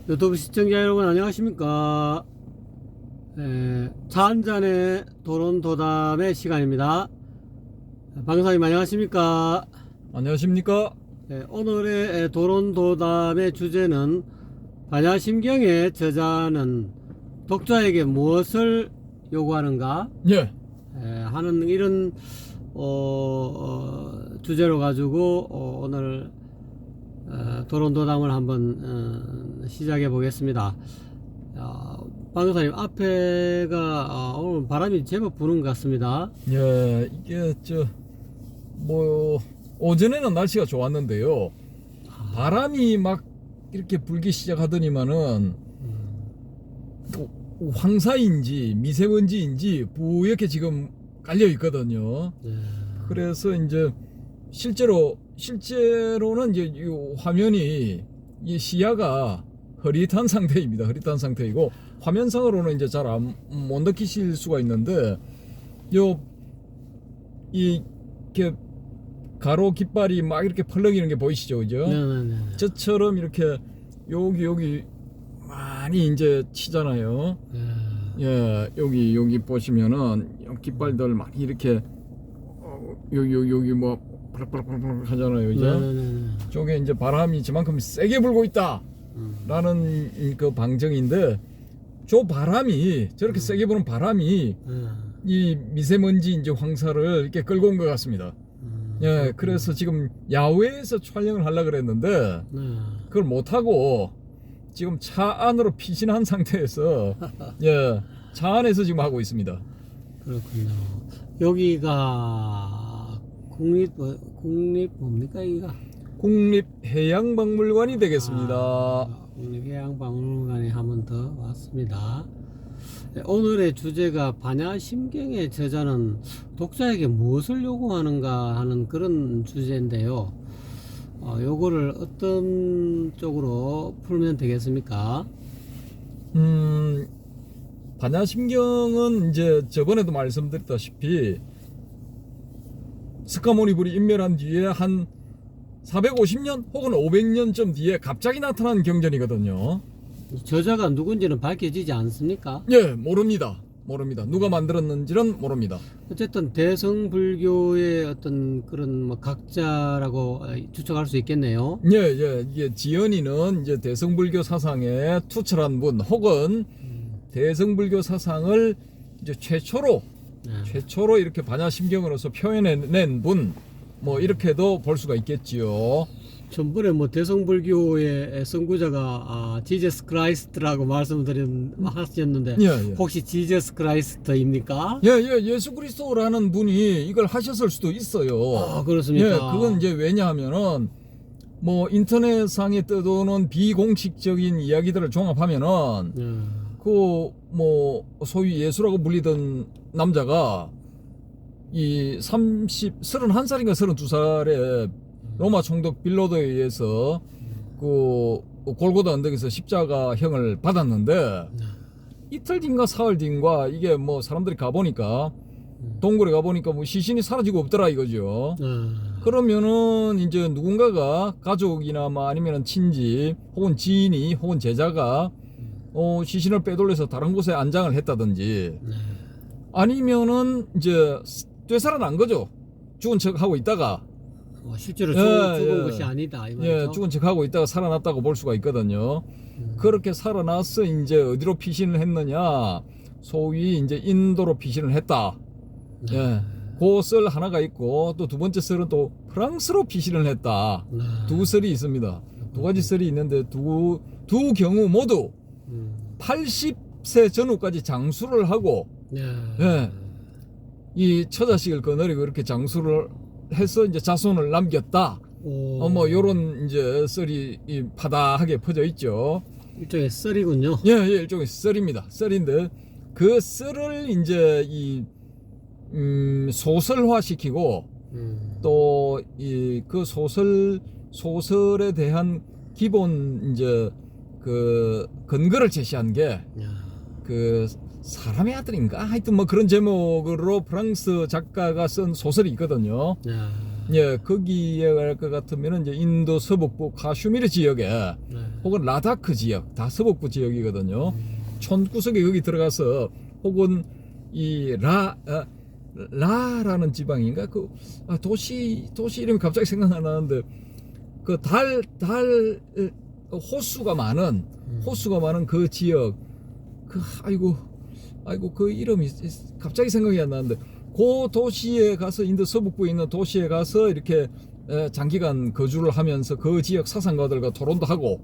유튜브 시청자 여러분 안녕하십니까. 차 한잔의 도론도담의 시간입니다. 방사님 안녕하십니까. 안녕하십니까? 오늘의 도론도담의 주제는 반야심경의 저자는 독자에게 무엇을 요구하는가 예. 하는 이런 주제로 가지고 오늘 도론도담을 한번 시작해 보겠습니다. 방사님 앞에가 오늘 바람이 제법 부는 것 같습니다. 예, 이게 오전에는 날씨가 좋았는데요. 바람이 막 이렇게 불기 시작하더니만은 황사인지 미세먼지인지 뿌옇게 지금 깔려 있거든요. 그래서 이제 실제로는 이제 이 화면이 이 시야가 흐릿한 상태입니다. 흐릿한 상태이고 화면상으로는 이제 잘 못 느끼실 수가 있는데 이렇게 가로 깃발이 막 이렇게 펄럭이는 게 보이시죠, 그죠? 네네네. 저처럼 이렇게 여기 많이 이제 치잖아요. 예, 여기 보시면은 깃발들 많이 이렇게 여기 뭐 팔락팔락 하잖아요, 그죠? 네네네. 저게 이제 바람이 저만큼 세게 불고 있다라는 그 방증인데, 저 바람이 저렇게 세게 부는 바람이 이 미세먼지 이제 황사를 이렇게 끌고 온 것 같습니다. 예, 그래서 지금 야외에서 촬영을 하려고 그랬는데 그걸 못 하고 지금 차 안으로 피신한 상태에서 예, 차 안에서 지금 하고 있습니다. 그렇군요. 여기가 국립 뭡니까 여기가? 국립해양박물관이 되겠습니다. 국립해양박물관에 한 번 더 왔습니다. 오늘의 주제가 반야심경의 저자는 독자에게 무엇을 요구하는가 하는 그런 주제인데요. 요거를 어떤 쪽으로 풀면 되겠습니까? 반야심경은 이제 저번에도 말씀드렸다시피 스카모니불이 인멸한 뒤에 한 450년 혹은 500년쯤 뒤에 갑자기 나타난 경전이거든요. 저자가 누군지는 밝혀지지 않습니까? 예, 모릅니다. 누가 만들었는지는 모릅니다. 어쨌든 대성불교의 어떤 그런 뭐 각자라고 추측할 수 있겠네요. 예, 이게 지연이는 이제 대성불교 사상에 투철한 분, 혹은 대성불교 사상을 이제 최초로 이렇게 반야심경으로서 표현해낸 분, 뭐 이렇게도 볼 수가 있겠지요. 전번에 뭐 대성불교의 선구자가 지저스 크라이스트라고 하셨는데 예. 혹시 지저스 크라이스트입니까? 예수 그리스도라는 분이 이걸 하셨을 수도 있어요. 그렇습니까? 예, 그건 이제 왜냐하면은 뭐 인터넷상에 떠도는 비공식적인 이야기들을 종합하면은 그 뭐 소위 예수라고 불리던 남자가 이 31살인가 32살에 로마 총독 빌로도에 의해서 그 골고다 언덕에서 십자가형을 받았는데 이틀 뒤인가 사흘 뒤인가 이게 뭐 사람들이 가보니까 동굴에 가보니까 뭐 시신이 사라지고 없더라 이거죠. 그러면은 이제 누군가가 가족이나 뭐 아니면은 친지 혹은 지인이 혹은 제자가 시신을 빼돌려서 다른 곳에 안장을 했다든지 아니면은 이제 되살아난 거죠. 죽은 척 하고 있다가 실제로 죽은 것이 아니다 이 말이죠. 예, 죽은 척 하고 있다가 살아났다고 볼 수가 있거든요. 그렇게 살아나서 이제 어디로 피신을 했느냐, 소위 이제 인도로 피신을 했다. 예, 그 썰 하나가 있고 또 두 번째 썰은 또 프랑스로 피신을 했다. 두 썰이 있습니다. 두 가지 썰이 있는데 두 경우 모두 80세 전후까지 장수를 하고 예, 이 처자식을 거느리고 이렇게 장수를 해서 이제 자손을 남겼다. 뭐 요런 이제 썰이 파다하게 퍼져 있죠. 일종의 썰이군요. 예, 일종의 썰입니다. 썰인데 그 썰을 이제 소설화 시키고 또 그 소설에 대한 기본 이제 그 근거를 제시한 게 그 사람의 아들인가 하여튼 뭐 그런 제목으로 프랑스 작가가 쓴 소설이 있거든요. 예, 거기에 갈 것 같으면은 이제 인도 서북부 카슈미르 지역에 네. 혹은 라다크 지역 다 서북부 지역이거든요. 촌구석에 거기 들어가서 혹은 이 라라는 지방인가 도시 이름이 갑자기 생각 안 나는데 그 달 호수가 많은 그 지역 아이고 그 이름이 갑자기 생각이 안 나는데 그 도시에 가서 인도 서북부에 있는 도시에 가서 이렇게 장기간 거주를 하면서 그 지역 사상가들과 토론도 하고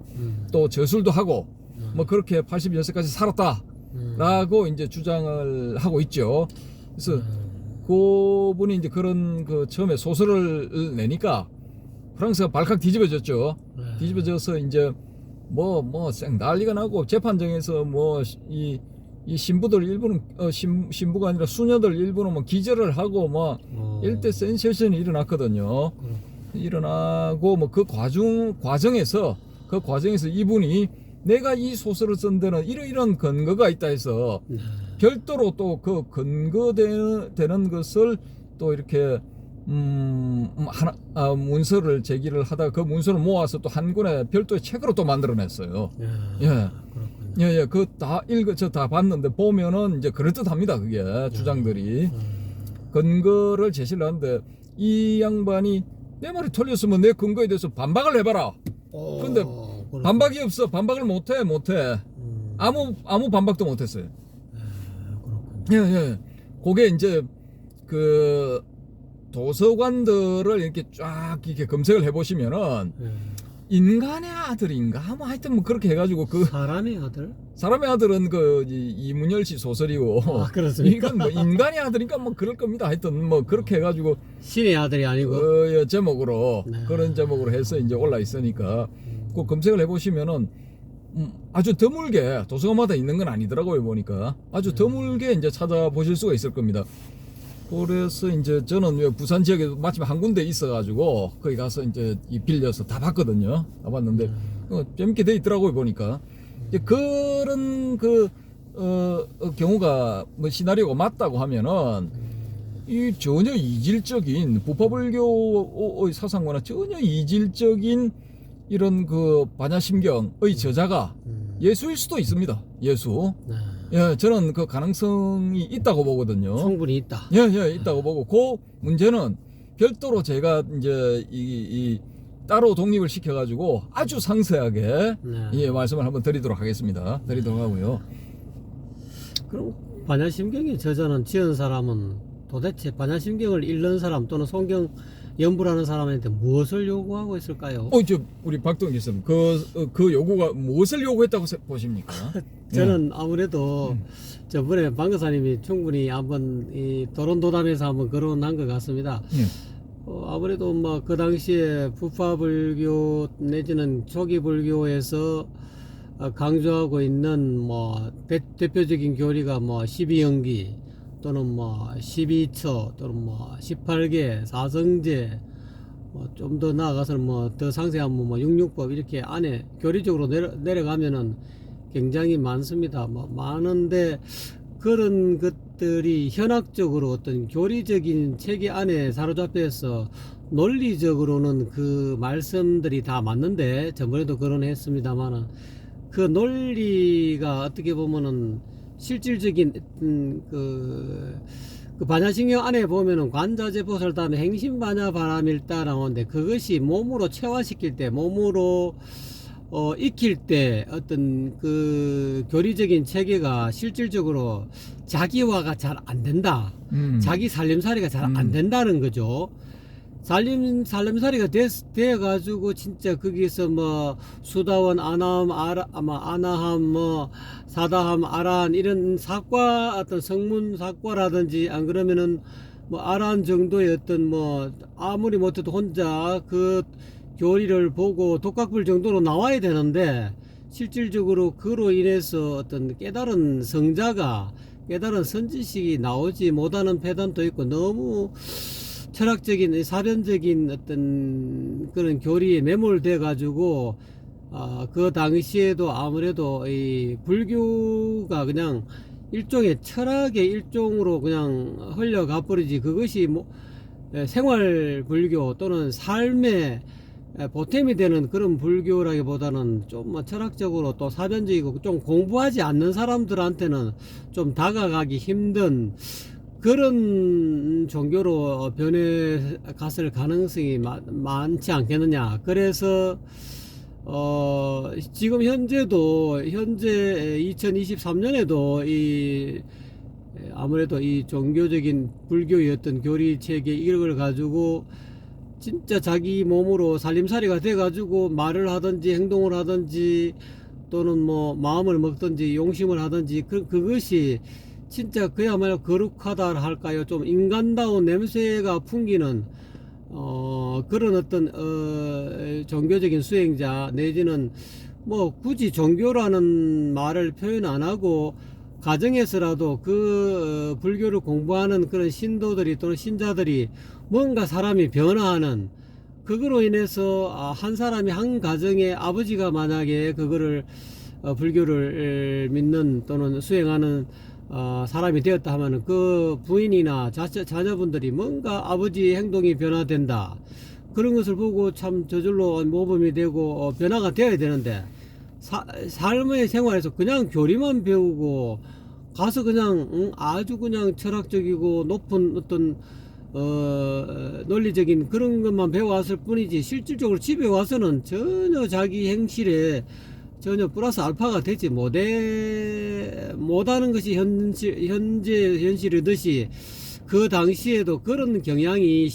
또 저술도 하고 뭐 그렇게 80여세까지 살았다라고 이제 주장을 하고 있죠. 그래서 그분이 이제 그런 그 처음에 소설을 내니까 프랑스가 발칵 뒤집어졌죠. 뒤집어져서 이제 생 난리가 나고 재판정에서 이 신부들 일부는 신부가 아니라 수녀들 일부는 뭐 기절을 하고 막 일대 센세이션이 일어났거든요. 일어나고 뭐 그 과정에서 이분이 내가 이 소설을 쓴 데는 이런 근거가 있다 해서 별도로 또 그 근거되는 것을 또 이렇게 문서를 제기를 하다가 그 문서를 모아서 또 한 권의 별도의 책으로 또 만들어냈어요. 예. 예, 그 다 봤는데 보면은 이제 그럴듯합니다. 그게 주장들이 근거를 제시를 하는데 이 양반이 내 말이 틀렸으면 내 근거에 대해서 반박을 해봐라. 근데 반박이 없어. 반박을 못해. 아무 반박도 못했어요. 예. 그게 이제 그 도서관들을 이렇게 쫙 이렇게 검색을 해보시면은 인간의 아들인가 뭐 하여튼 뭐 그렇게 해가지고 그 사람의 아들? 사람의 아들은 그 이문열 씨 소설이고 그렇습니까? 이건 뭐 인간의 아들인가 뭐 그럴 겁니다. 하여튼 뭐 그렇게 해가지고 신의 아들이 아니고 제목으로 그런 제목으로 해서 이제 올라 있으니까 그 검색을 해보시면은 아주 드물게 도서관마다 있는 건 아니더라고요. 보니까 아주 드물게 이제 찾아보실 수가 있을 겁니다. 그래서 이제 저는 부산 지역에 마침 한 군데 있어가지고 거기 가서 이제 빌려서 다 봤거든요. 다 봤는데 재밌게 돼 있더라고요. 보니까 이제 그런 경우가 뭐 시나리오가 맞다고 하면은 이 전혀 이질적인 부파불교의 사상과는 전혀 이질적인 이런 그 반야심경의 저자가 예수일 수도 있습니다. 예수. 예, 저는 그 가능성이 있다고 보거든요. 충분히 있다. 예, 있다고 보고 그 문제는 별도로 제가 이제 이 따로 독립을 시켜가지고 아주 상세하게 예, 말씀을 한번 드리도록 하겠습니다. 드리도록 하고요. 그럼 반야심경의 저자는 지은 사람은 도대체 반야심경을 읽는 사람 또는 성경 연불하는 사람한테 무엇을 요구하고 있을까요? 이제 우리 박동기 교수님 그 요구가 무엇을 요구했다고 보십니까? 저는 아무래도 저번에 방교사님이 충분히 한번 이 도론도단에서 한번 거론한 것 같습니다. 아무래도 뭐 그 당시에 부파불교 내지는 초기불교에서 강조하고 있는 뭐 대표적인 교리가 뭐 12연기 또는 뭐 12처 또는 뭐 18개 사성제 뭐 좀 더 나아가서는 뭐 더 상세한 뭐 육육법 이렇게 안에 교리적으로 내려가면은 굉장히 많습니다. 뭐 많은데 그런 것들이 현학적으로 어떤 교리적인 체계 안에 사로잡혀서 논리적으로는 그 말씀들이 다 맞는데 저번에도 거론했습니다만은 그 논리가 어떻게 보면은 실질적인 그 반야심경 안에 보면은 관자재보살다음에 행심반야바람일다 나오는데 그것이 몸으로 체화시킬 때 몸으로 익힐 때 어떤 그 교리적인 체계가 실질적으로 자기화가 잘 안 된다. 자기 살림살이가 잘 안 된다는 거죠. 살림살이가 되어가지고 진짜 거기서 뭐 수다원, 아나함, 뭐 사다함, 아라한 이런 사과 어떤 성문 사과라든지 안 그러면은 뭐 아라한 정도의 어떤 뭐 아무리 못해도 혼자 그 교리를 보고 독학불 정도로 나와야 되는데 실질적으로 그로 인해서 어떤 깨달은 성자가 깨달은 선지식이 나오지 못하는 패단도 있고 너무 철학적인 사변적인 어떤 그런 교리에 매몰돼 가지고 그 당시에도 아무래도 이 불교가 그냥 일종의 철학의 일종으로 그냥 흘려가 버리지 그것이 뭐 생활 불교 또는 삶의 보탬이 되는 그런 불교라기보다는 좀 뭐 철학적으로 또 사변적이고 좀 공부하지 않는 사람들한테는 좀 다가가기 힘든 그런 종교로 변해 갔을 가능성이 많지 않겠느냐. 그래서 지금 현재 2023년에도 아무래도 이 종교적인 불교의 어떤 교리 체계 이걸 가지고 진짜 자기 몸으로 살림살이가 돼가지고 말을 하든지 행동을 하든지 또는 뭐 마음을 먹든지 용심을 하든지 그것이 진짜 그야말로 거룩하다 할까요? 좀 인간다운 냄새가 풍기는 그런 어떤 종교적인 수행자 내지는 뭐 굳이 종교라는 말을 표현 안 하고 가정에서라도 그 불교를 공부하는 그런 신도들이 또는 신자들이 뭔가 사람이 변화하는 그거로 인해서 한 사람이 한 가정의 아버지가 만약에 그거를 불교를 믿는 또는 수행하는 사람이 되었다 하면은 그 부인이나 자녀분들이 뭔가 아버지의 행동이 변화된다 그런 것을 보고 참 저절로 모범이 되고 변화가 되어야 되는데 삶의 생활에서 그냥 교리만 배우고 가서 그냥 아주 그냥 철학적이고 높은 어떤 논리적인 그런 것만 배워왔을 뿐이지 실질적으로 집에 와서는 전혀 자기 행실에 전혀 플러스 알파가 되지 못하는 것이 현재 현실이듯이 그 당시에도 그런 경향이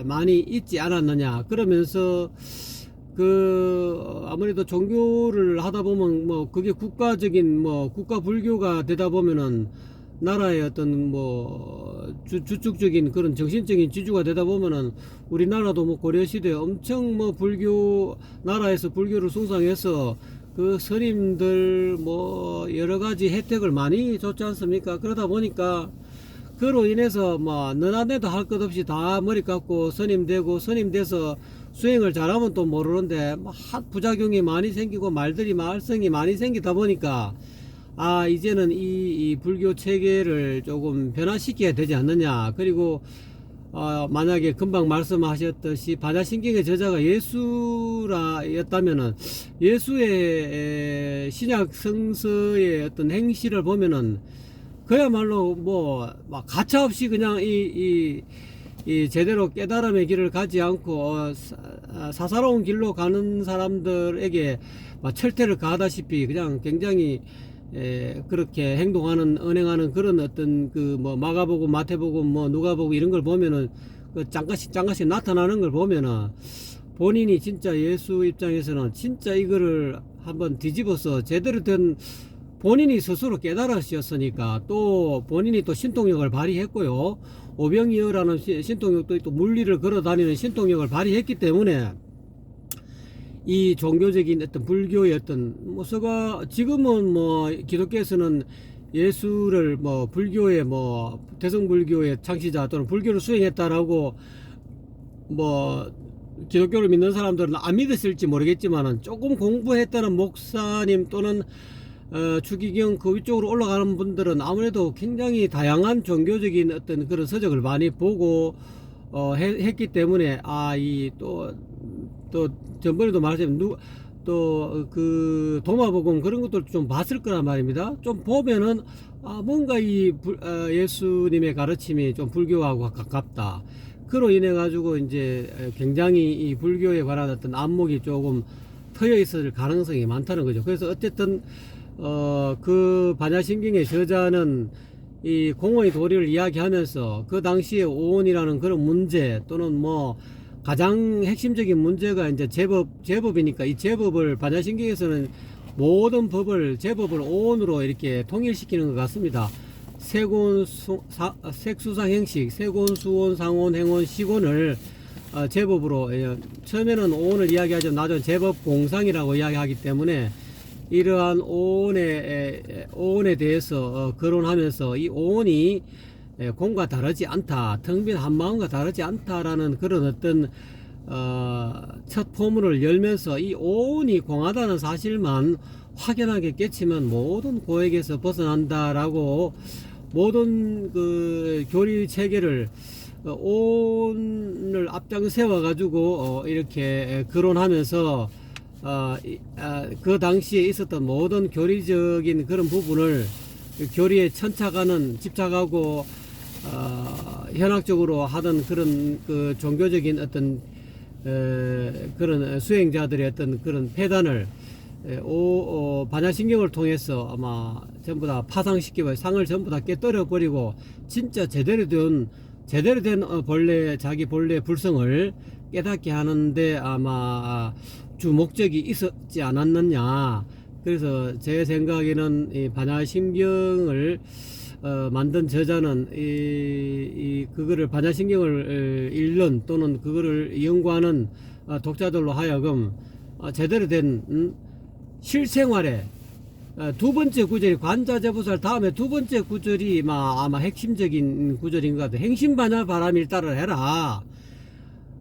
많이 있지 않았느냐. 그러면서 아무래도 종교를 하다 보면 뭐 그게 국가적인 국가 불교가 되다 보면은 나라의 어떤 주축적인 그런 정신적인 지주가 되다 보면은 우리나라도 고려시대에 엄청 불교 나라에서 불교를 숭상해서 그 스님들 여러 가지 혜택을 많이 줬지 않습니까? 그러다 보니까 그로 인해서 너나내도 할 것 없이 다 머리 깎고 스님 되고 스님 돼서 수행을 잘하면 또 모르는데 부작용이 많이 생기고 말썽이 많이 생기다 보니까 이제는 이 불교 체계를 조금 변화시켜야 되지 않느냐. 그리고 만약에 금방 말씀하셨듯이 반야신경의 저자가 예수였다면은 예수의 신약 성서의 어떤 행실을 보면은 그야말로 가차없이 그냥 이 제대로 깨달음의 길을 가지 않고 사사로운 길로 가는 사람들에게 철퇴를 가하다시피 그냥 굉장히 그렇게 언행하는 그런 어떤 마가복음, 마태복음, 누가복음 이런 걸 보면은 짱가씩 나타나는 걸 보면은 본인이 진짜 예수 입장에서는 진짜 이거를 한번 뒤집어서 제대로 된 본인이 스스로 깨달으셨으니까 또 본인이 또 신통력을 발휘했고요. 오병이어라는 신통력도 또 물리를 걸어 다니는 신통력을 발휘했기 때문에 이 종교적인 어떤 불교의 어떤 지금은 기독교에서는 예수를 불교의 대성불교의 창시자 또는 불교를 수행했다라고 기독교를 믿는 사람들은 안 믿었을지 모르겠지만은 조금 공부했다는 목사님 또는 추기경 그 위쪽으로 올라가는 분들은 아무래도 굉장히 다양한 종교적인 어떤 그런 서적을 많이 보고 했기 때문에 또 전번에도 말했지만 그 도마복음 그런 것도 좀 봤을 거란 말입니다. 좀 보면은 뭔가 예수님의 가르침이 좀 불교하고 가깝다. 그로 인해 가지고 이제 굉장히 이 불교에 관한 어떤 안목이 조금 트여 있을 가능성이 많다는 거죠. 그래서 어쨌든 그 반야신경의 저자는 이 공의 도리를 이야기하면서 그 당시에 오온이라는 그런 문제 또는 가장 핵심적인 문제가 이제 제법이니까 이 제법을 반야신경에서는 모든 제법을 오온으로 이렇게 통일시키는 것 같습니다. 색수상행식, 세곤, 수온, 상온, 행온, 시곤을 제법으로 처음에는 오온을 이야기하죠. 나중에 제법 공상이라고 이야기하기 때문에 이러한 오온에 대해서 거론하면서 이 오온이 공과 다르지 않다, 텅 빈 한마음과 다르지 않다라는 그런 어떤 첫 포문을 열면서 이 오온이 공하다는 사실만 확연하게 깨치면 모든 고액에서 벗어난다라고 모든 그 교리 체계를 온을 앞장 세워 가지고 이렇게 거론하면서 그 당시에 있었던 모든 교리적인 그런 부분을 교리에 집착하고 현학적으로 하던 그런 그 종교적인 어떤 그런 수행자들의 어떤 그런 폐단을 반야신경을 통해서 아마 전부 다 파상시키고 상을 전부 다 깨뜨려 버리고 진짜 제대로 된 자기 본래 불성을 깨닫게 하는데 아마 주 목적이 있었지 않았느냐. 그래서 제 생각에는 이 반야신경을 만든 저자는 그거를 반야신경을 읽는 또는 그거를 연구하는 독자들로 하여금 제대로 된 실생활에 두 번째 구절이 관자재보살 다음에 두 번째 구절이 아마 핵심적인 구절인 것 같아요. 행심반야 바람일 따라 해라.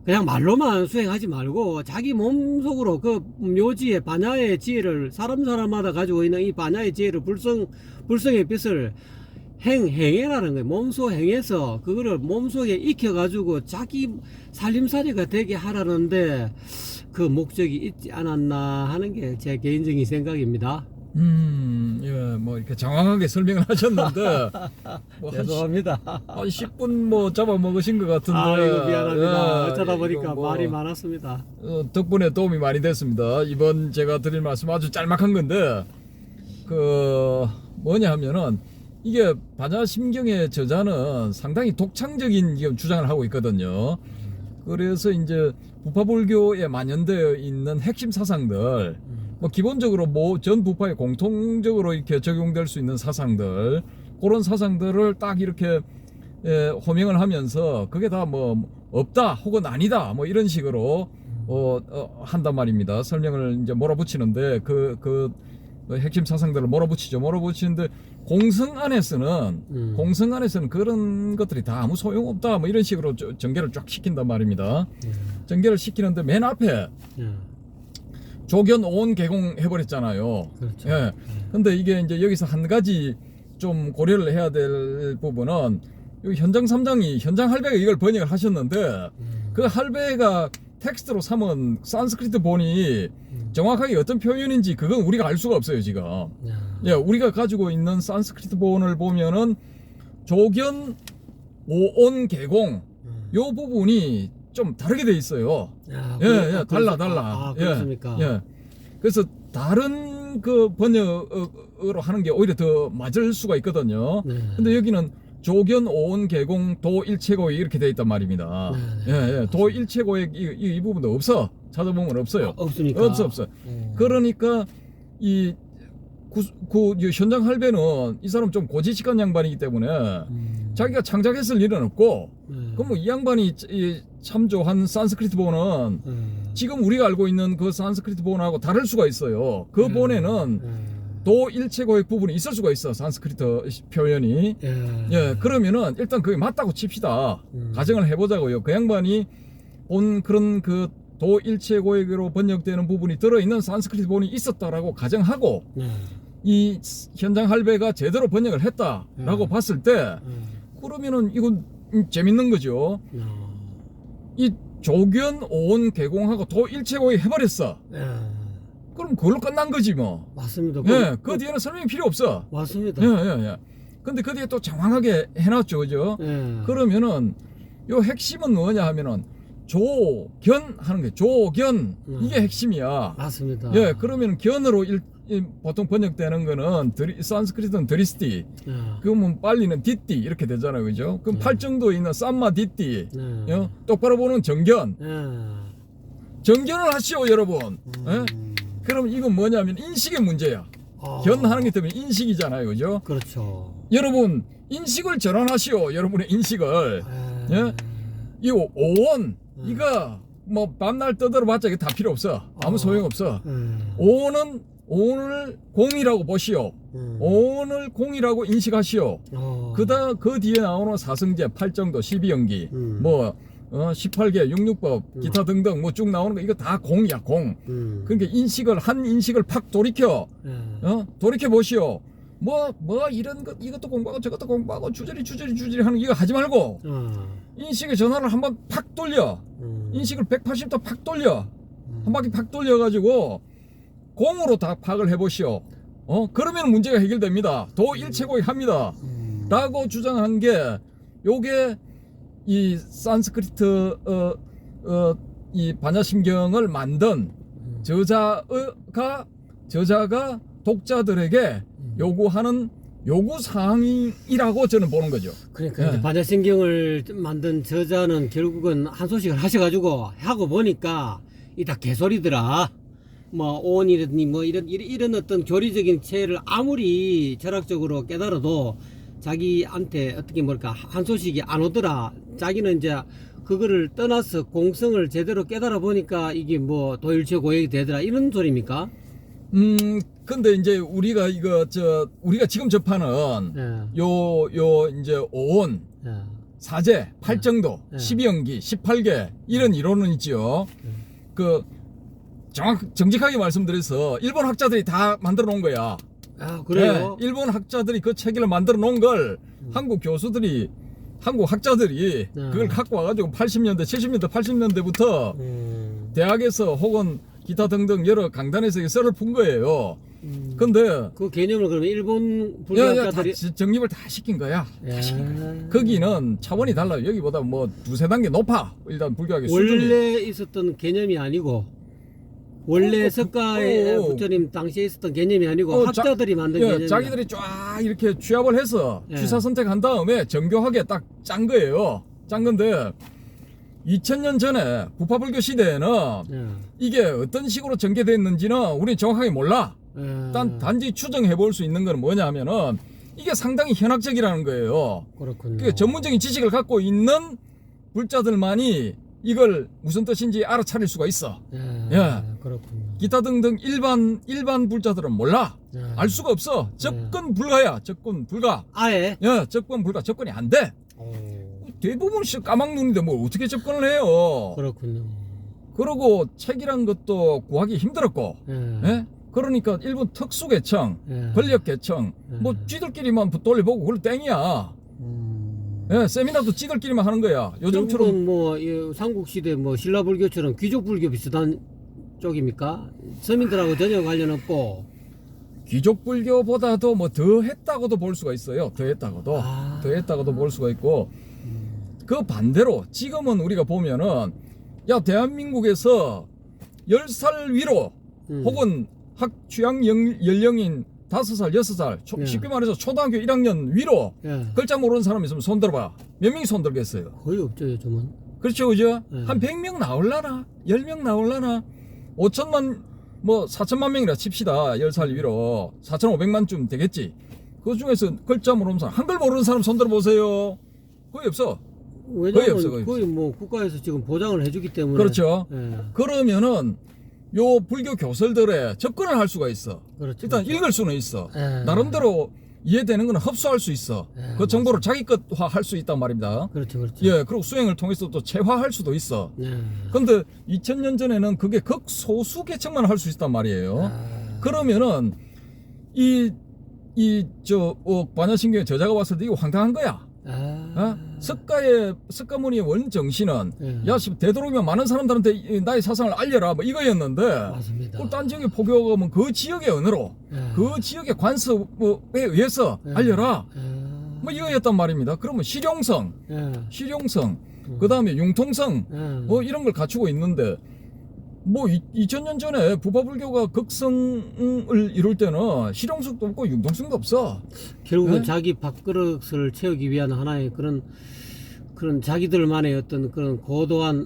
그냥 말로만 수행하지 말고 자기 몸속으로 그 묘지의 반야의 지혜를 사람마다 가지고 있는 이 반야의 지혜를 불성의 빛을 행해라는 거예요. 몸소 행해서 그거를 몸속에 익혀가지고 자기 살림살이가 되게 하라는데 그 목적이 있지 않았나 하는 게 제 개인적인 생각입니다. 예, 뭐 이렇게 장황하게 설명을 하셨는데 뭐 죄송합니다. 한 10분 뭐 잡아먹으신 것 같은데. 아이고 미안합니다. 예, 어쩌다 보니까 이거 뭐, 말이 많았습니다. 덕분에 도움이 많이 됐습니다. 이번 제가 드릴 말씀 아주 짤막한 건데 그 뭐냐 하면은 이게 반야심경의 저자는 상당히 독창적인 주장을 하고 있거든요. 그래서 이제 부파불교에 만연되어 있는 핵심 사상들, 뭐 기본적으로 전 부파에 공통적으로 이렇게 적용될 수 있는 사상들, 그런 사상들을 딱 이렇게 호명을 하면서 그게 다 뭐 없다 혹은 아니다 뭐 이런 식으로 한단 말입니다. 설명을 이제 몰아붙이는데 그 핵심 사상들을 몰아붙이는데 공성 안에서는 그런 것들이 다 아무 소용없다 뭐 이런 식으로 전개를 쫙 시킨단 말입니다. 전개를 시키는데 맨 앞에 조견 오온 개공 해버렸잖아요. 그렇죠. 예. 근데 이게 이제 여기서 한 가지 좀 고려를 해야 될 부분은 여기 현장 3장이 현장 할배가 이걸 번역을 하셨는데 그 할배가 텍스트로 삼은 산스크리트 본이 정확하게 어떤 표현인지 그건 우리가 알 수가 없어요 지금. 예, 우리가 가지고 있는 산스크리트 본을 보면은 조견 오온 개공 요 부분이 좀 다르게 돼 있어요. 예, 달라. 아, 그렇습니까? 예. 그래서 다른 그 번역으로 하는 게 오히려 더 맞을 수가 있거든요. 근데 여기는 조견 오온 개공 도 일체고액 이렇게 돼 있단 말입니다. 예. 도 일체고액 이 부분도 없어. 찾아보면 없어요. 없습니까? 없어. 그러니까 이 현장 할배는 이 사람 좀 고지식한 양반이기 때문에 자기가 창작했을 일은 없고 그럼 뭐 이 양반이 참조한 산스크리트 본은 지금 우리가 알고 있는 그 산스크리트 본하고 다를 수가 있어요. 그 본에는 도 일체고액 부분이 있을 수가 있어. 산스크리트 표현이. 예, 그러면은 일단 그게 맞다고 칩시다. 가정을 해보자고요. 그 양반이 본 그런 그 도 일체고액으로 번역되는 부분이 들어있는 산스크리트 본이 있었다라고 가정하고 이 현장 할배가 제대로 번역을 했다라고 봤을 때 그러면은 이건 재밌는 거죠. 이 조견 오온 개공하고 도 일체고액 해버렸어. 그럼 그걸로 끝난 거지 뭐. 맞습니다. 예, 그 뒤에는 설명이 필요 없어. 맞습니다. 예. 근데 그 뒤에 또 장황하게 해놨죠, 그죠? 그러면은 요 핵심은 뭐냐 하면은 조견 하는 게 조견 이게 핵심이야. 맞습니다. 예, 그러면 견으로 보통 번역되는 거는 산스크리트는 드리스티, 그러면 빨리는 디띠 이렇게 되잖아요, 그죠? 그럼 팔정도에 있는 쌈마 디띠, 똑바로 보는 정견, 정견을 하시오, 여러분. 예? 그럼 이건 뭐냐면 인식의 문제야. 견하는 게 때문에 인식이잖아요, 그죠? 그렇죠. 여러분 인식을 전환하시오, 여러분의 인식을. 예? 이 오온 이거 뭐 밤날 떠들어봤자 이게 다 필요 없어. 아무 소용 없어. 오온은 오온을 공이라고 보시오. 오온을 공이라고 인식하시오. 그 뒤에 나오는 사성제, 팔정도, 12연기, 뭐 18개, 66법, 기타 등등 뭐 쭉 나오는 거 이거 다 공이야, 공. 그러니까 한 인식을 팍 돌이켜 보시오. 뭐 이런 것 이것도 공부하고 저것도 공부하고 주저리 하는 이거 하지 말고 인식의 전환을 한번 팍 돌려. 인식을 180도 팍 돌려. 한 바퀴 팍 돌려가지고 공으로 다 파악을 해보시오. 그러면 문제가 해결됩니다. 도일체고이 합니다. 라고 주장한 게 요게 이 산스크리트 이 반야심경을 만든 저자가 독자들에게 요구하는 요구 사항이라고 저는 보는 거죠. 그러니까 예. 이제 반야심경을 만든 저자는 결국은 한 소식을 하셔가지고 하고 보니까 이 다 개소리더라. 뭐 오온이라든지 뭐 이런 어떤 교리적인 체를 아무리 철학적으로 깨달아도 자기한테 어떻게 뭘까 한 소식이 안 오더라. 자기는 이제 그거를 떠나서 공성을 제대로 깨달아 보니까 이게 뭐 도일체 고역이 되더라 이런 소리입니까? 근데 이제 우리가 우리가 지금 접하는 예. 요 이제 오온, 예. 사제, 팔정도, 예. 12연기, 18개 이런 이론은 있지요. 그 정직하게 말씀드려서 일본 학자들이 다 만들어 놓은 거야. 아 그래요? 네, 일본 학자들이 그 체계를 만들어 놓은 걸 한국 교수들이 한국 학자들이 그걸 갖고 와가지고 80년대, 70년대, 80년대부터 대학에서 혹은 기타 등등 여러 강단에서 썰을 푼 거예요. 근데 그 개념을 그러면 일본 다 불교학자들이 정립을 다 시킨 거야. 예. 거기는 차원이 달라요. 여기보다 뭐 두세 단계 높아. 일단 불교학의 수준이. 원래 있었던 개념이 아니고 원래 석가의 부처님 당시에 있었던 개념이 아니고 학자들이 만든 개념이 자기들이 쫙 이렇게 취합을 해서 예. 취사 선택한 다음에 정교하게 딱 짠 거예요. 짠 건데 2000년 전에 부파불교 시대에는 예. 이게 어떤 식으로 전개됐는지는 우리는 정확하게 몰라. 예. 단지 추정해 볼 수 있는 건 뭐냐 하면은 이게 상당히 현학적이라는 거예요. 그렇군요. 그 전문적인 지식을 갖고 있는 불자들만이 이걸 무슨 뜻인지 알아차릴 수가 있어. 예. 그렇군요. 기타 등등 일반 불자들은 몰라. 예. 알 수가 없어. 접근 불가야. 접근 불가. 아예. 예, 접근 불가. 접근이 안 돼. 오, 대부분 까막눈인데 뭐 어떻게 접근을 해요. 그렇군요. 그러고 책이란 것도 구하기 힘들었고. 예. 예? 그러니까 일본 특수계층, 예. 권력계층, 뭐 쥐들끼리만 돌려보고 그걸 땡이야. 예, 세미나도 쥐들끼리만 하는 거야. 요즘처럼 결국은 뭐 이 삼국시대 뭐 신라불교처럼 귀족불교 비슷한 쪽입니까? 서민들하고 전혀 관련 없고. 귀족불교보다도 뭐 더 했다고도 볼 수가 있어요. 더 했다고도. 아. 더 했다고도 볼 수가 있고. 그 반대로 지금은 우리가 보면은 야, 대한민국에서 10살 위로 혹은 취향 연령인 5살, 6살, 예. 쉽게 말해서 초등학교 1학년 위로 예. 글자 모르는 사람 있으면 손 들어봐. 몇 명이 손 들겠어요? 거의 없죠 요즘은. 그렇죠, 그죠? 예. 한 100명 나올라나? 10명 나올라나? 5천만, 뭐 4천만 명이라 칩시다. 10살 위로. 4,500만쯤 되겠지. 그 중에서 글자 모르는 사람, 한글 모르는 사람 손 들어보세요. 거의 없어. 왜냐면 없어, 거의 거의 뭐 국가에서 지금 보장을 해주기 때문에. 그렇죠. 예. 그러면은 요 불교 교설들에 접근을 할 수가 있어. 그렇죠. 일단 그렇죠. 읽을 수는 있어. 예. 나름대로 이해되는 건 흡수할 수 있어. 예, 그 정보를 자기 것화 할 수 있단 말입니다. 그렇죠, 그렇죠. 예, 그리고 수행을 통해서 또 체화할 수도 있어. 예. 근데 2000년 전에는 그게 극소수 계층만 할 수 있단 말이에요. 아. 그러면은 반야심경의 저자가 봤을 때 이거 황당한 거야. 아. 석가모니의 원 정신은 예. 야, 되도록이면 많은 사람들한테 나의 사상을 알려라 뭐 이거였는데 맞습니다. 딴 지역에 포교하면 그 지역의 언어로 예. 그 지역의 관습에 의해서 예. 알려라 예. 뭐 이거였단 말입니다. 그러면 실용성 그 다음에 융통성 예. 뭐 이런 걸 갖추고 있는데 뭐 2000년 전에 부파불교가 극성을 이룰 때는 실용성도 없고 융통성도 없어. 결국은 예? 자기 밥그릇을 채우기 위한 하나의 그런 자기들만의 어떤 그런 고도한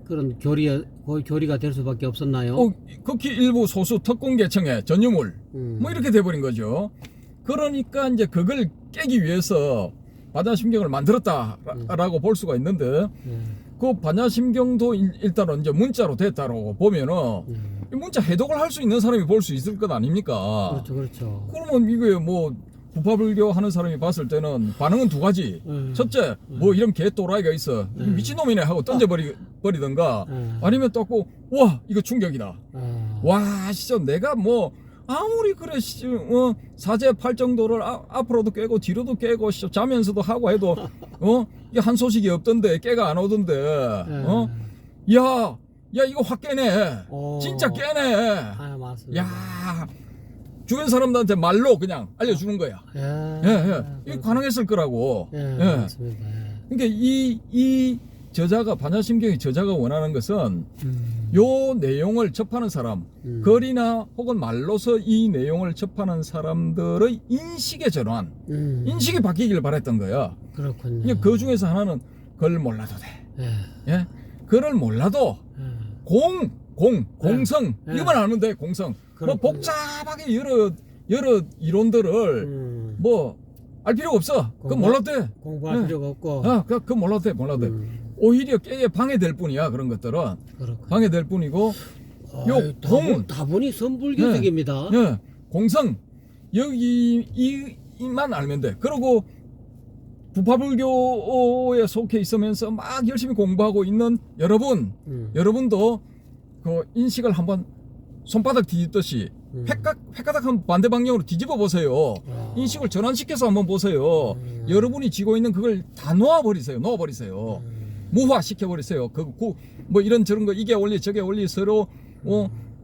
그런 교리가 될 수밖에 없었나요? 극히 일부 소수 특공계층의 전유물 뭐 이렇게 돼버린 거죠. 그러니까 이제 그걸 깨기 위해서 반야심경을 만들었다라고 볼 수가 있는데 그 반야심경도 일단은 이제 문자로 됐다라고 보면은 이 문자 해독을 할 수 있는 사람이 볼 수 있을 것 아닙니까? 그렇죠, 그렇죠. 그러면 이게 뭐 부파불교 하는 사람이 봤을 때는 반응은 두 가지. 첫째, 뭐 이런 개또라이가 있어. 미친놈이네 하고 던져버리던가. 아니면 또 와, 이거 충격이다. 와, 진짜 내가 뭐 아무리 그래 사제팔 정도를 앞으로도 깨고 뒤로도 깨고 자면서도 하고 해도 이게 한 소식이 없던데 깨가 안 오던데 야 이거 확 깨네. 진짜 깨네. 아, 맞습니다. 야 주변 사람들한테 말로 그냥 알려주는 거야. 예. 이게 가능했을 거라고. 맞습니다. 그러니까 이 저자가 반야심경의 저자가 원하는 것은 요 내용을 접하는 사람, 글이나 혹은 말로서 이 내용을 접하는 사람들의 인식의 전환, 인식이 바뀌길 바랬던 거야. 그렇군요. 그러니까 그 중에서 하나는 글 몰라도 돼. 예? 글을 몰라도 공성 이거만 알면 돼. 공성. 뭐 그렇군요. 복잡하게 여러 이론들을 뭐 알 필요가 없어. 그거 몰라도 돼. 공부할 필요가 없고. 그거 몰라도 돼. 몰라도 돼. 오히려 깨에 방해될 뿐이야. 그런 것들은 그렇군요. 방해될 뿐이고 다분히 선불교적입니다. 공성 여기 이만 알면 돼. 그리고 부파불교에 속해 있으면서 막 열심히 공부하고 있는 여러분도 그 인식을 한번 손바닥 뒤집듯이 획가닥 한 반대 방향으로 뒤집어 보세요. 인식을 전환시켜서 한번 보세요. 여러분이 쥐고 있는 그걸 다 놓아버리세요. 무화시켜 버리세요. 뭐 이런 저런 거 이게 원리 저게 원리 서로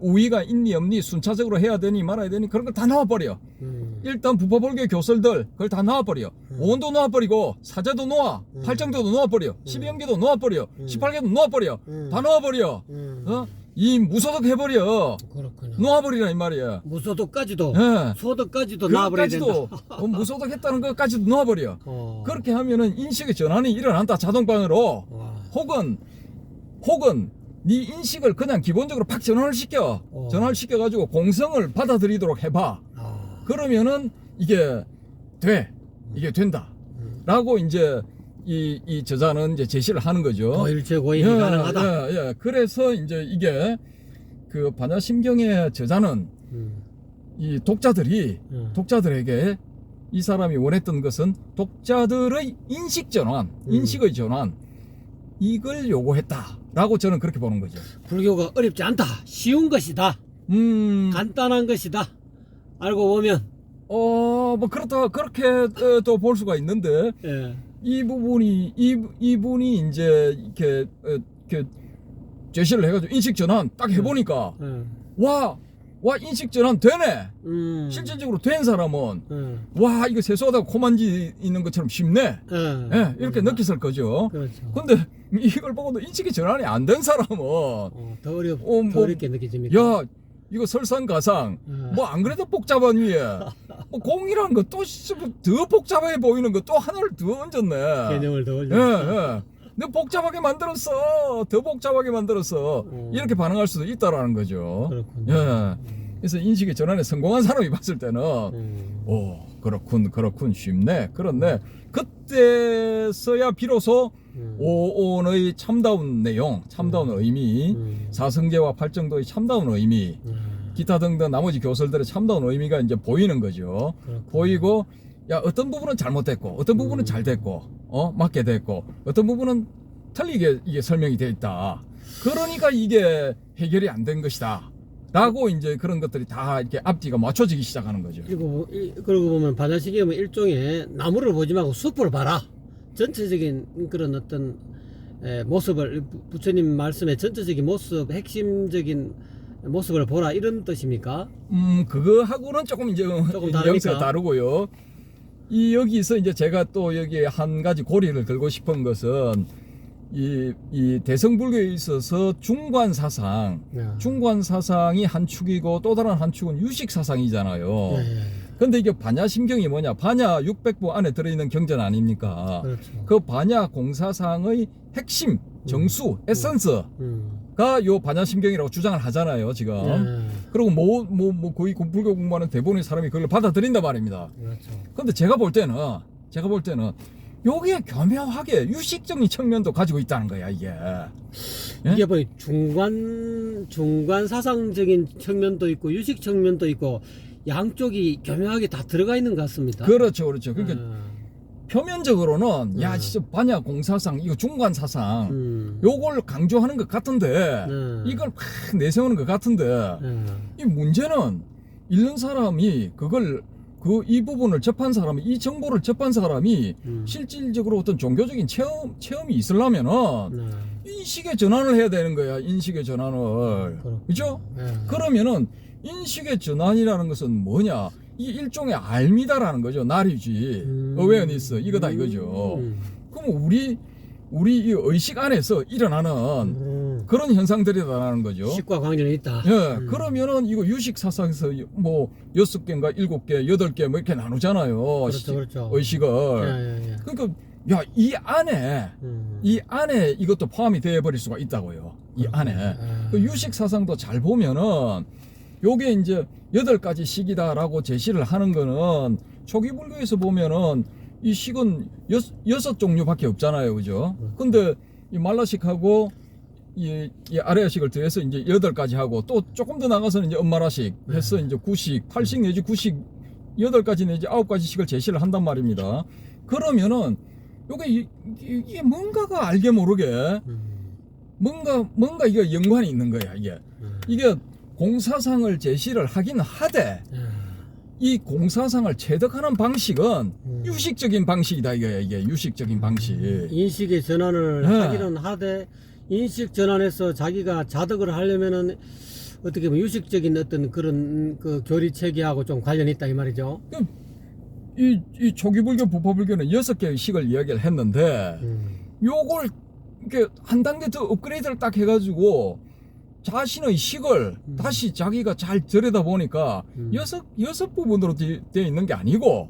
우위가 있니 없니 순차적으로 해야 되니 말아야 되니 그런 거 다 놓아버려. 일단 부파불교 교설들 그걸 다 놓아버려. 오원도 놓아버리고 사제도 놓아, 팔정도도 놓아버려, 12연계도 놓아버려, 18계도 놓아버려. 다 놓아버려. 이 무소득 해버려. 그렇군요. 놓아버리라 이 말이야. 무소득까지도, 예. 소득까지도 놔버려야 된다. 무소득 했다는 것까지도 놓아버려. 그렇게 하면은 인식의 전환이 일어난다 자동방으로. 혹은 네 인식을 그냥 기본적으로 팍 전환을 시켜가지고 공성을 받아들이도록 해봐. 그러면은 이게 된다. 라고 이제 이 저자는 이제 제시를 하는 거죠. 도일체 고인이 가능하다. 그래서 이제 이게 그 반야심경의 저자는 이 독자들에게 이 사람이 원했던 것은 독자들의 인식 전환, 인식의 전환 이걸 요구했다라고 저는 그렇게 보는 거죠. 불교가 어렵지 않다. 쉬운 것이다. 간단한 것이다. 알고 보면 뭐 그렇다 그렇게 또 볼 수가 있는데 이 부분이 이분이 이제 이렇게 제시를 해가지고 인식 전환 딱 해보니까 와 인식 전환 되네. 실질적으로 된 사람은 와 이거 세수하다가 코 만지는 것처럼 쉽네. 이렇게 느꼈을 거죠. 그렇죠. 근데 이걸 보고도 인식이 전환이 안 된 사람은 더 어렵게 느껴집니까? 야 이거 설상가상 뭐 안 그래도 복잡한 위에 뭐 공이라는 거 또 더 복잡해 보이는 거 또 하나를 더 얹었네. 개념을 더 올렸어. 너 복잡하게 만들었어. 더 복잡하게 만들었어. 이렇게 반응할 수도 있다라는 거죠. 그렇군요. 그래서 인식의 전환에 성공한 사람이 봤을 때는 그렇군 쉽네. 그렇네. 그때서야 비로소 오온의 참다운 내용, 참다운 의미, 사성제와 팔정도의 참다운 의미, 기타 등등 나머지 교설들의 참다운 의미가 이제 보이는 거죠. 보이고, 야, 어떤 부분은 잘못됐고, 어떤 부분은 잘 됐고, 맞게 됐고, 어떤 부분은 틀리게 이게 설명이 되어 있다. 그러니까 이게 해결이 안 된 것이다. 라고 이제 그런 것들이 다 이렇게 앞뒤가 맞춰지기 시작하는 거죠. 그러고 보면 반야심경은 일종의 나무를 보지 말고 숲을 봐라. 전체적인 그런 어떤 모습을 부처님 말씀의 전체적인 모습, 핵심적인 모습을 보라 이런 뜻입니까? 그거하고는 조금 이제 다르니까? 영세가 다르고요. 여기서 이제 제가 또 여기 한 가지 고리를 걸고 싶은 것은 이 대성불교에 있어서 중관 사상이 한 축이고 또 다른 한 축은 유식 사상이잖아요. 근데 이게 반야심경이 뭐냐? 반야 600부 안에 들어있는 경전 아닙니까? 그렇죠. 그 반야 공사상의 핵심, 정수, 에센스가 요 반야심경이라고 주장을 하잖아요, 지금. 그리고 거의 불교 공부하는 대부분의 사람이 그걸 받아들인단 말입니다. 그렇죠. 근데 제가 볼 때는 여기에 교묘하게 유식적인 측면도 가지고 있다는 거야, 이게. 이게 뭐 중관 사상적인 측면도 있고 유식 측면도 있고 양쪽이 교묘하게 다 들어가 있는 것 같습니다. 그렇죠. 그러니까 표면적으로는 야 진짜 반야 공사상 이거 중관 사상 요걸 강조하는 것 같은데 이걸 막 내세우는 것 같은데 이 문제는 읽는 사람이 그걸 이 부분을 접한 사람이 이 정보를 접한 사람이 실질적으로 어떤 종교적인 체험이 있으려면은 인식의 전환을 해야 되는 거야. 인식의 전환을. 그죠? 그러면은 인식의 전환이라는 것은 뭐냐? 이 일종의 알미다라는 거죠. 나리지, 어웨어니스 이거다 이거죠. 그럼 우리 이 의식 안에서 일어나는 그런 현상들이다라는 거죠. 식과 관련이 있다. 예, 그러면은 이거 유식 사상에서 뭐 6개인가 7개, 8개 뭐 이렇게 나누잖아요. 그렇죠. 의식을. 그러니까 야, 이 안에 이것도 포함이 되어 버릴 수가 있다고요. 이 안에. 그 유식 사상도 잘 보면은 요게 이제 8가지 식이다라고 제시를 하는 거는 초기 불교에서 보면은 이 식은 6종류밖에 없잖아요. 그죠? 근데 이 말라식하고 이 아레아식을 더해서 이제 8가지 하고 또 조금 더 나가서는 이제 엄마라식 해서 이제 9식, 8식 내지 9식 8가지 내지 9가지씩을 제시를 한단 말입니다. 그러면은 요게 이게 뭔가가 알게 모르게 뭔가 이게 연관이 있는 거야. 이게 공사상을 제시를 하긴 하되 이 공사상을 체득하는 방식은 유식적인 방식이다 이게 유식적인 방식. 인식의 전환을 하기는 하되 인식 전환에서 자기가 자득을 하려면은 어떻게 보면 유식적인 어떤 그런 그 교리 체계하고 좀 관련이 있다 이 말이죠. 이 초기불교 부파불교는 6개의 식을 이야기를 했는데 요걸 이렇게 한 단계 더 업그레이드를 딱 해가지고 자신의 식을 다시 자기가 잘 들여다 보니까 여섯 부분으로 되어 있는 게 아니고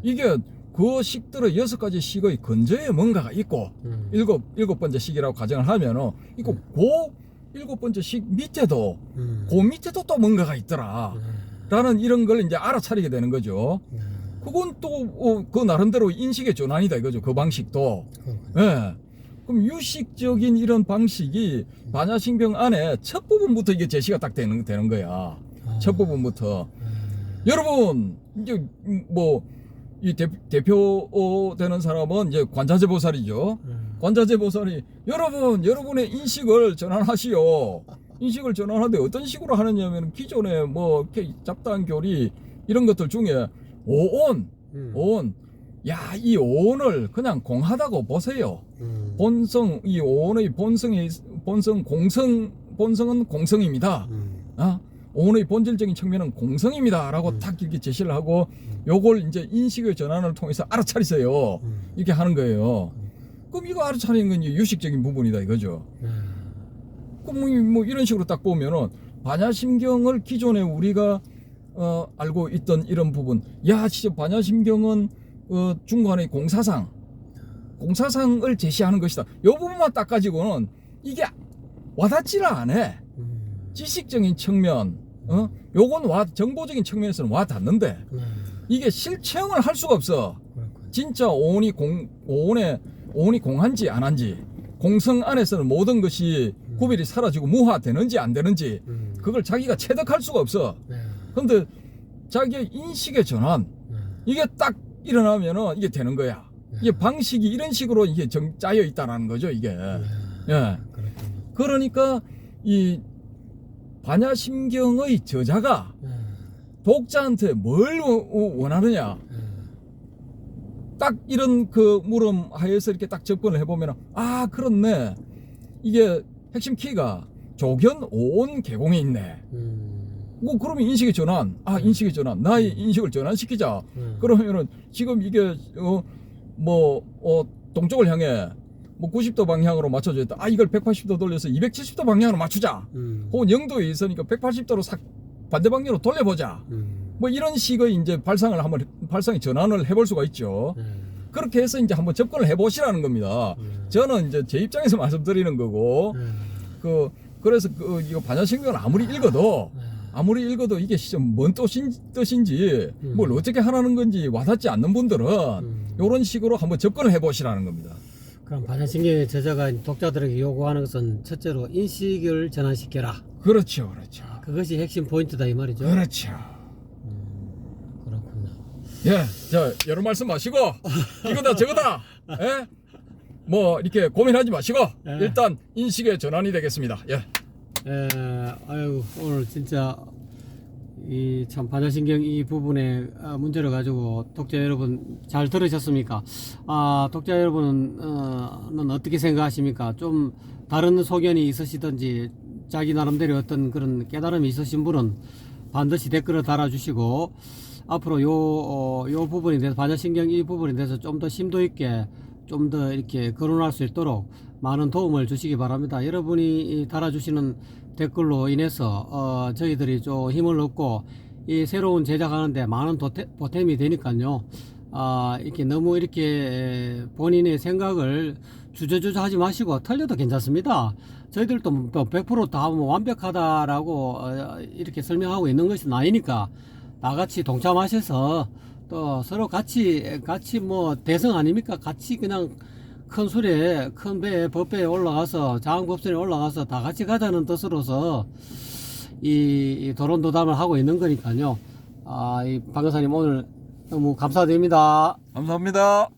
이게 그 식들의 6가지 식의 근저에 뭔가가 있고 일곱 번째 식이라고 가정을 하면은 이거 그 7번째 식 밑에도 그 밑에도 또 뭔가가 있더라 라는 이런 걸 이제 알아차리게 되는 거죠. 그건 또 그 나름대로 인식의 전환이다 이거죠. 그 방식도. 예. 그럼 유식적인 이런 방식이 반야신경 안에 첫 부분부터 이게 제시가 딱 되는 거야. 첫 부분부터. 여러분, 이제 뭐, 이 대표 되는 사람은 이제 관자재 보살이죠. 관자재 보살이 여러분의 인식을 전환하시오. 인식을 전환하되 어떤 식으로 하느냐면 기존에 뭐 이렇게 잡다한 교리 이런 것들 중에 오온. 야, 이 오온을 그냥 공하다고 보세요. 본성, 이 오온의 본성은 공성입니다. 오온의 본질적인 측면은 공성입니다. 라고 딱 이렇게 제시를 하고 요걸 이제 인식의 전환을 통해서 알아차리세요. 이렇게 하는 거예요. 그럼 이거 알아차리는 건 이제 유식적인 부분이다 이거죠. 그럼 뭐 이런 식으로 딱 보면은 반야심경을 기존에 우리가 알고 있던 이런 부분, 야, 진짜 반야심경은 중간의 공사상을 제시하는 것이다. 요 부분만 딱 가지고는 이게 와닿지를 않아. 지식적인 측면, 요건 정보적인 측면에서는 와닿는데 이게 실체형을 할 수가 없어. 진짜 오온이 공한지 안 한지, 공성 안에서는 모든 것이 구별이 사라지고 무화되는지 안 되는지 그걸 자기가 체득할 수가 없어. 근데 자기의 인식의 전환, 이게 딱 일어나면은 이게 되는 거야. 이게 방식이 이런 식으로 이게 짜여 있다는 거죠, 이게. 예. 그러니까 이 반야심경의 저자가 독자한테 뭘 원하느냐. 딱 이런 그 물음 하에서 이렇게 딱 접근을 해보면, 아, 그렇네. 이게 핵심 키가 조견 오온 개공에 있네. 뭐 그러면 인식의 전환, 인식의 전환, 나의 인식을 전환시키자. 그러면은 지금 이게 동쪽을 향해 뭐 90도 방향으로 맞춰져 있다. 이걸 180도 돌려서 270도 방향으로 맞추자. 혹은 0도에 있으니까 180도로 반대 방향으로 돌려보자. 뭐 이런 식의 이제 발상의 전환을 해볼 수가 있죠. 그렇게 해서 이제 한번 접근을 해보시라는 겁니다. 저는 이제 제 입장에서 말씀드리는 거고, 그래서 이거 반야심경을 아무리 읽어도 이게 뭔 뜻인지 뭘 어떻게 하라는 건지 와닿지 않는 분들은 이런 식으로 한번 접근을 해보시라는 겁니다. 그럼 반야심경의 저자가 독자들에게 요구하는 것은 첫째로 인식을 전환시켜라. 그렇죠. 그것이 핵심 포인트다 이 말이죠. 그렇죠. 그렇군요. 예, 자, 여러 말씀 마시고 이거다 저거다. 예? 뭐 이렇게 고민하지 마시고 일단 인식의 전환이 되겠습니다. 예. 아유, 오늘 진짜 이 참 반야신경 이 부분에 문제를 가지고 독자 여러분 잘 들으셨습니까? 독자 여러분은 어떻게 생각하십니까? 좀 다른 소견이 있으시든지 자기 나름대로 어떤 그런 깨달음이 있으신 분은 반드시 댓글을 달아주시고 앞으로 요 부분에 대해서 반야신경 이 부분에 대해서 좀 더 심도 있게 좀 더 이렇게 거론할 수 있도록 많은 도움을 주시기 바랍니다. 여러분이 달아주시는 댓글로 인해서 저희들이 좀 힘을 얻고 이 새로운 제작하는데 많은 보탬이 되니까요. 이렇게 너무 이렇게 본인의 생각을 주저주저 하지 마시고 틀려도 괜찮습니다. 저희들도 100%다 완벽하다라고 이렇게 설명하고 있는 것은 아니니까 나같이 동참하셔서 또 서로 같이 뭐 대성 아닙니까? 같이 그냥 큰 술에 큰 배에 법배에 올라가서 장법선에 올라가서 다 같이 가자는 뜻으로서 이 도론도담을 하고 있는 거니까요. 이 박여사님 오늘 너무 감사드립니다. 감사합니다.